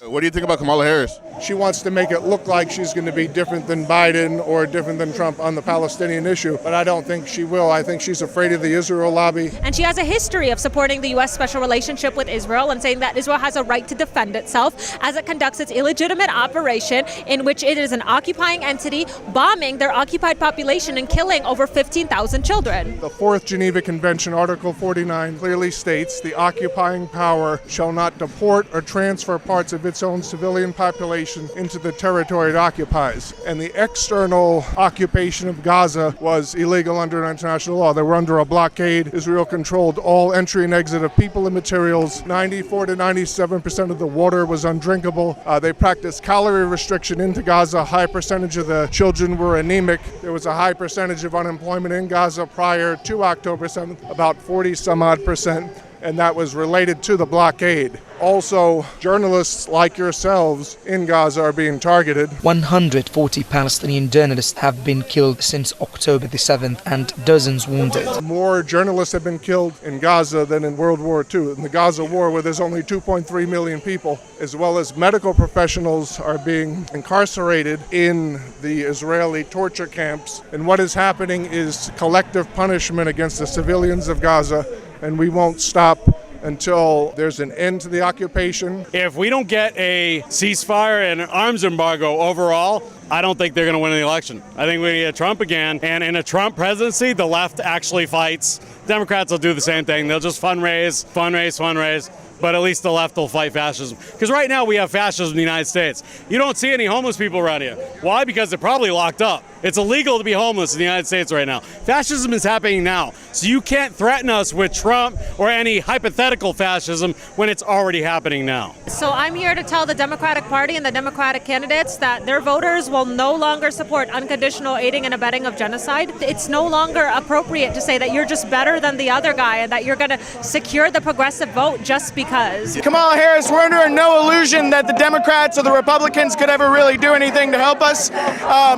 What do you think about Kamala Harris? She wants to make it look like she's going to be different than Biden or different than Trump on the Palestinian issue, but I don't think she will. I think she's afraid of the Israel lobby. And she has a history of supporting the U.S. special relationship with Israel and saying that Israel has a right to defend itself as it conducts its illegitimate operation in which it is an occupying entity bombing their occupied population and killing over 15,000 children. The Fourth Geneva Convention, Article 49, clearly states the occupying power shall not deport or transfer parts of its own civilian population into the territory it occupies. And the external occupation of Gaza was illegal under international law. They were under a blockade. Israel controlled all entry and exit of people and materials. 94 to 97% of the water was undrinkable. They practiced calorie restriction into Gaza. A high percentage of the children were anemic. There was a high percentage of unemployment in Gaza prior to October 7th, about 40 some odd percent. And that was related to the blockade. Also, journalists like yourselves in Gaza are being targeted. 140 Palestinian journalists have been killed since October the 7th and dozens wounded. More journalists have been killed in Gaza than in World War II. In the Gaza war, where there's only 2.3 million people, as well as medical professionals are being incarcerated in the Israeli torture camps. And what is happening is collective punishment against the civilians of Gaza. And we won't stop until there's an end to the occupation. If we don't get a ceasefire and an arms embargo overall, I don't think they're going to win the election. I think we get Trump again. And in a Trump presidency, the left actually fights. Democrats will do the same thing. They'll just fundraise. But at least the left will fight fascism. Because right now we have fascism in the United States. You don't see any homeless people around here. Why? Because they're probably locked up. It's illegal to be homeless in the United States right now. Fascism is happening now. So you can't threaten us with Trump or any hypothetical fascism when it's already happening now. So I'm here to tell the Democratic Party and the Democratic candidates that their voters will no longer support unconditional aiding and abetting of genocide. It's no longer appropriate to say that you're just better than the other guy and that you're going to secure the progressive vote just because. Kamala Harris, we're under no illusion that the Democrats or the Republicans could ever really do anything to help us.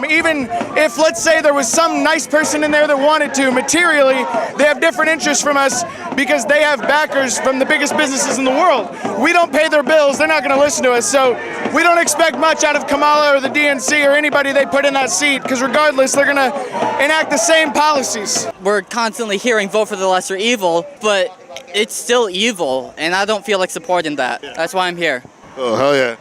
Even if, let's say, there was some nice person in there that wanted to, materially, they have different interests from us because they have backers from the biggest businesses in the world. We don't pay their bills, they're not going to listen to us, so we don't expect much out of Kamala or the DNC or anybody they put in that seat, because regardless, they're going to enact the same policies. We're constantly hearing vote for the lesser evil, but it's still evil, and I don't feel like supporting that. That's why I'm here. Oh, hell yeah.